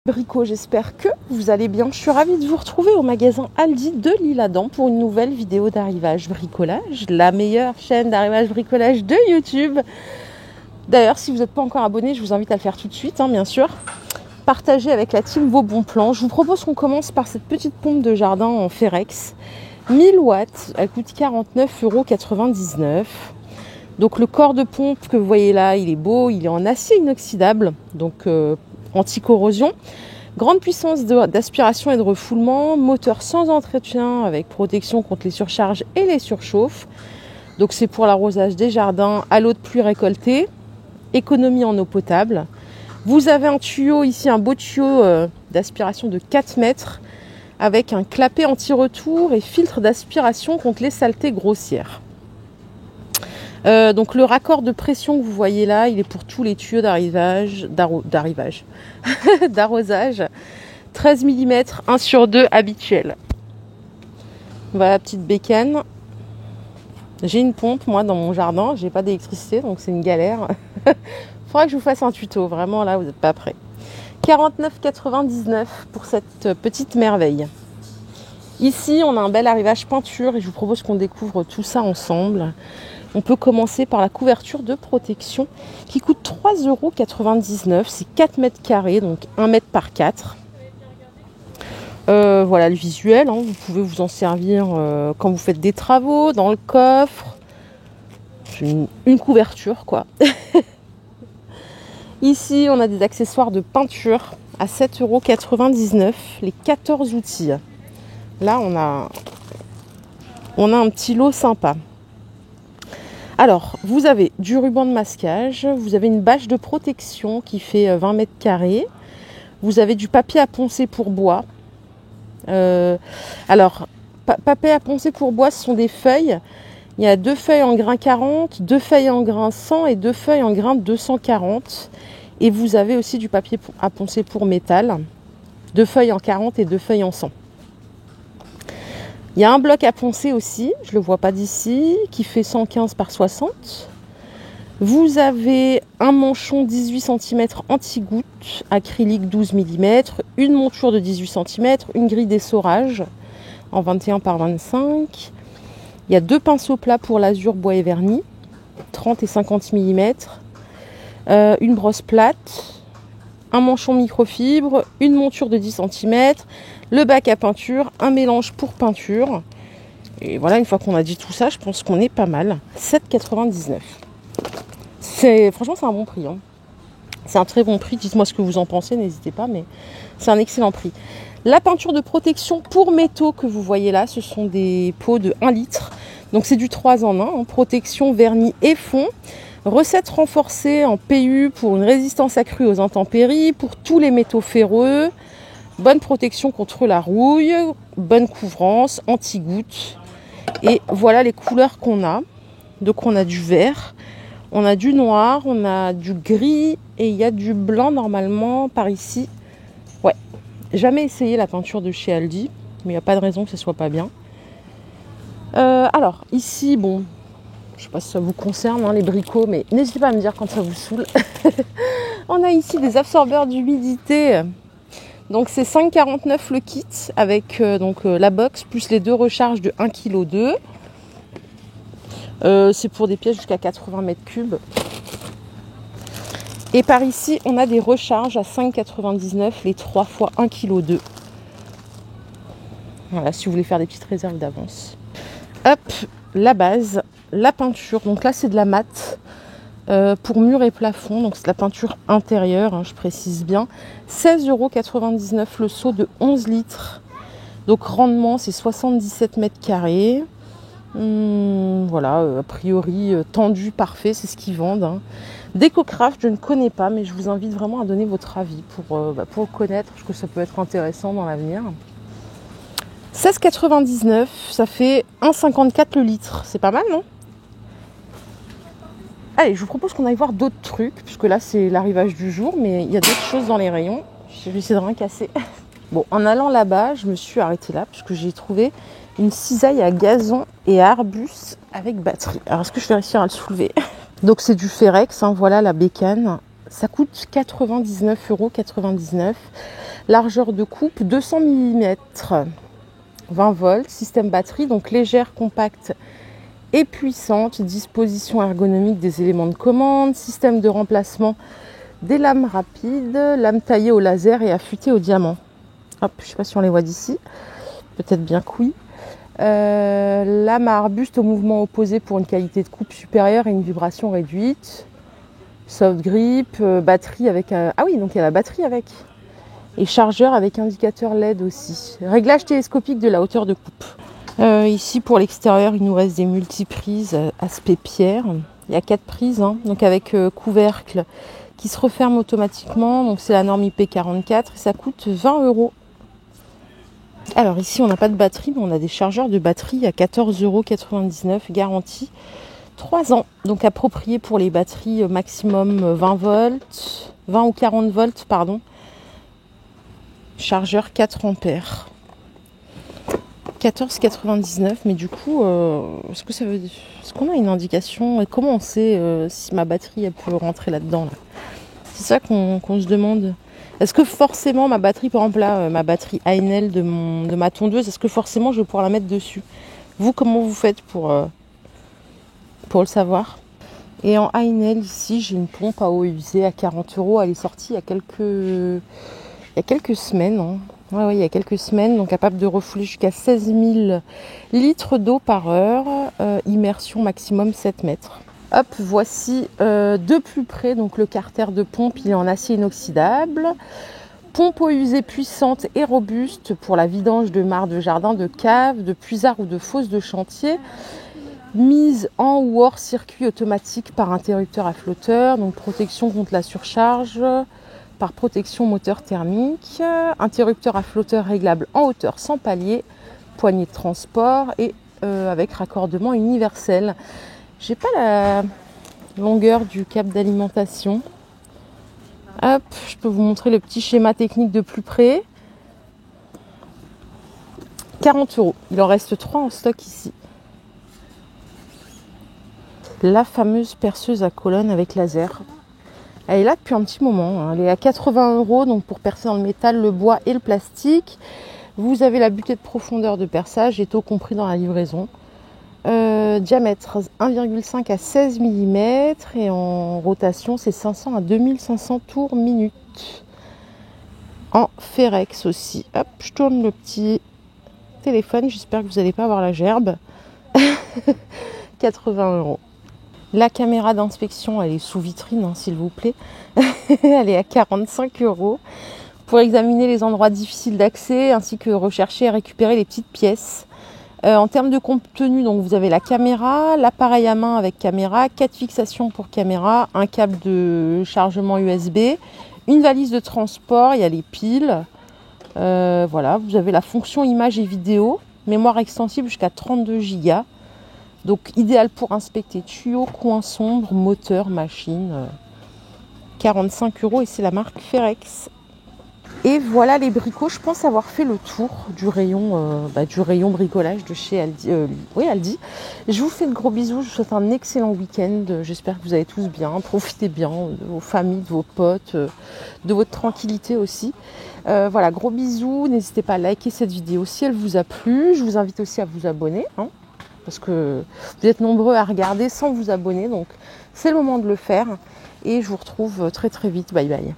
Brico, j'espère que vous allez bien. Je suis ravie de vous retrouver au magasin Aldi de l'Isle-Adam pour une nouvelle vidéo d'arrivage bricolage, la meilleure chaîne d'arrivage bricolage de YouTube. D'ailleurs, si vous n'êtes pas encore abonné, je vous invite à le faire tout de suite, bien sûr. Partagez avec la team vos bons plans. Je vous propose qu'on commence par cette petite pompe de jardin en Ferrex. 1000 watts, elle coûte 49,99 €. Donc le corps de pompe que vous voyez là, il est beau, il est en acier inoxydable, donc anti-corrosion. Grande puissance d'aspiration et de refoulement, moteur sans entretien avec protection contre les surcharges et les surchauffes. Donc c'est pour l'arrosage des jardins à l'eau de pluie récoltée, économie en eau potable. Vous avez un tuyau ici, un beau tuyau d'aspiration de 4 mètres avec un clapet anti-retour et filtre d'aspiration contre les saletés grossières. Donc le raccord de pression que vous voyez là, il est pour tous les tuyaux d'arrosage. 13 mm, 1/2 habituel. Voilà la petite bécane. J'ai une pompe moi dans mon jardin, j'ai pas d'électricité donc c'est une galère. Faudra que je vous fasse un tuto, vraiment là vous n'êtes pas prêts. 49,99 € pour cette petite merveille. Ici on a un bel arrivage peinture et je vous propose qu'on découvre tout ça ensemble. On peut commencer par la couverture de protection qui coûte 3,99 €. C'est 4 mètres carrés, donc 1 mètre par 4. Voilà le visuel. Vous pouvez vous en servir quand vous faites des travaux, dans le coffre. C'est une couverture, quoi. Ici, on a des accessoires de peinture à 7,99 €. Les 14 outils. Là, on a un petit lot sympa. Alors, vous avez du ruban de masquage, vous avez une bâche de protection qui fait 20 mètres carrés, vous avez du papier à poncer pour bois. Papier à poncer pour bois, ce sont des feuilles. Il y a 2 feuilles en grain 40, 2 feuilles en grain 100 et 2 feuilles en grain 240. Et vous avez aussi du papier à poncer pour métal, 2 feuilles en 40 et 2 feuilles en 100. Il y a un bloc à poncer aussi, je ne le vois pas d'ici, qui fait 115 par 60. Vous avez un manchon 18 cm anti-goutte, acrylique 12 mm, une monture de 18 cm, une grille d'essorage en 21 par 25. Il y a 2 pinceaux plats pour l'azur bois et vernis, 30 et 50 mm, une brosse plate, un manchon microfibre, une monture de 10 cm, le bac à peinture, un mélange pour peinture. Et voilà, une fois qu'on a dit tout ça, je pense qu'on est pas mal. 7,99 €. Franchement, c'est un bon prix. C'est un très bon prix. Dites-moi ce que vous en pensez, n'hésitez pas, mais c'est un excellent prix. La peinture de protection pour métaux que vous voyez là, ce sont des pots de 1 litre. Donc c'est du 3 en 1, protection, vernis et fond. Recette renforcée en PU pour une résistance accrue aux intempéries, pour tous les métaux ferreux. Bonne protection contre la rouille, bonne couvrance, anti-goutte. Et voilà les couleurs qu'on a. Donc on a du vert, on a du noir, on a du gris et il y a du blanc normalement par ici. Ouais, jamais essayé la peinture de chez Aldi, mais il n'y a pas de raison que ce soit pas bien. Alors ici, bon, je sais pas si ça vous concerne les bricots, mais n'hésitez pas à me dire quand ça vous saoule. On a ici des absorbeurs d'humidité. Donc c'est 5,49 € le kit avec la box plus les 2 recharges de 1,2 kg. C'est pour des pièces jusqu'à 80 mètres cubes. Et par ici, on a des recharges à 5,99 € les 3 x 1,2 kg. Voilà, si vous voulez faire des petites réserves d'avance. Hop, la base, la peinture. Donc là, c'est de la mat. Pour mur et plafond, donc c'est de la peinture intérieure, je précise bien. 16,99 € le seau de 11 litres. Donc rendement, c'est 77 mètres carrés. Voilà, a priori tendu, parfait, c'est ce qu'ils vendent. Décocraft, je ne connais pas, mais je vous invite vraiment à donner votre avis pour le connaître, parce que ça peut être intéressant dans l'avenir. 16,99 €, ça fait 1,54 € le litre. C'est pas mal, non ? Allez, je vous propose qu'on aille voir d'autres trucs, puisque là c'est l'arrivage du jour, mais il y a d'autres choses dans les rayons. Je vais essayer de rien casser. Bon, en allant là-bas, je me suis arrêtée là, puisque j'ai trouvé une cisaille à gazon et à arbus avec batterie. Alors, est-ce que je vais réussir à le soulever ? Donc c'est du Ferrex, voilà la bécane. Ça coûte 99,99 €. Largeur de coupe 200 mm, 20 volts, système batterie, donc légère, compacte et puissante, disposition ergonomique des éléments de commande, système de remplacement des lames rapides, lames taillées au laser et affûtées au diamant. Hop, je ne sais pas si on les voit d'ici, peut-être bien que oui. Lame à arbuste au mouvement opposé pour une qualité de coupe supérieure et une vibration réduite. Soft grip, batterie avec... Ah oui, donc il y a la batterie avec. Et chargeur avec indicateur LED aussi. Réglage télescopique de la hauteur de coupe. Ici pour l'extérieur, il nous reste des multiprises aspect pierre. Il y a 4 prises, hein, donc avec couvercle qui se referme automatiquement. Donc c'est la norme IP44 et ça coûte 20 €. Alors ici on n'a pas de batterie, mais on a des chargeurs de batterie à 14,99 €, garantie 3 ans. Donc approprié pour les batteries maximum 20 volts, 20 ou 40 volts, pardon. Chargeur 4 ampères. 14,99 €, mais du coup, est-ce qu'on a une indication et comment on sait si ma batterie elle peut rentrer là-dedans là. C'est ça qu'on se demande. Est-ce que forcément ma batterie, par exemple là, ma batterie Ainel de ma tondeuse, est-ce que forcément je vais pouvoir la mettre dessus? Vous, comment vous faites pour le savoir? Et en Ainel ici, j'ai une pompe à eau usée à 40 €. Elle est sortie il y a quelques semaines. Hein. Ouais, il y a quelques semaines, donc capable de refouler jusqu'à 16 000 litres d'eau par heure, immersion maximum 7 mètres. Hop, voici de plus près, donc le carter de pompe, il est en acier inoxydable. Pompe eau usée puissante et robuste pour la vidange de mares de jardin, de caves, de puisards ou de fosses de chantier. Mise en ou hors circuit automatique par interrupteur à flotteur, donc protection contre la surcharge, par protection moteur thermique, interrupteur à flotteur réglable en hauteur sans palier, poignée de transport et avec raccordement universel. J'ai pas la longueur du câble d'alimentation. Hop, je peux vous montrer le petit schéma technique de plus près. 40 €. Il en reste 3 en stock ici. La fameuse perceuse à colonne avec laser. Elle est là depuis un petit moment. Hein. Elle est à 80 €, donc pour percer dans le métal, le bois et le plastique. Vous avez la butée de profondeur de perçage, et tout compris dans la livraison. Diamètre 1,5 à 16 mm et en rotation c'est 500 à 2500 tours minute. En Ferrex aussi. Hop, je tourne le petit téléphone, j'espère que vous n'allez pas avoir la gerbe. 80 €. La caméra d'inspection, elle est sous vitrine, hein, s'il vous plaît. Elle est à 45 € pour examiner les endroits difficiles d'accès ainsi que rechercher et récupérer les petites pièces. En termes de contenu, donc vous avez la caméra, l'appareil à main avec caméra, 4 fixations pour caméra, un câble de chargement USB, une valise de transport, il y a les piles. Voilà, vous avez la fonction image et vidéo, mémoire extensible jusqu'à 32 Go. Donc idéal pour inspecter tuyaux, coins sombres, moteur, machine. 45 € et c'est la marque Ferrex. Et voilà les bricots, je pense avoir fait le tour du rayon bricolage de chez Aldi. Aldi. Je vous fais de gros bisous, je vous souhaite un excellent week-end. J'espère que vous allez tous bien, profitez bien de vos familles, de vos potes, de votre tranquillité aussi. Voilà, gros bisous, n'hésitez pas à liker cette vidéo si elle vous a plu. Je vous invite aussi à vous abonner, hein, parce que vous êtes nombreux à regarder sans vous abonner, donc c'est le moment de le faire. Et je vous retrouve très très vite, bye bye.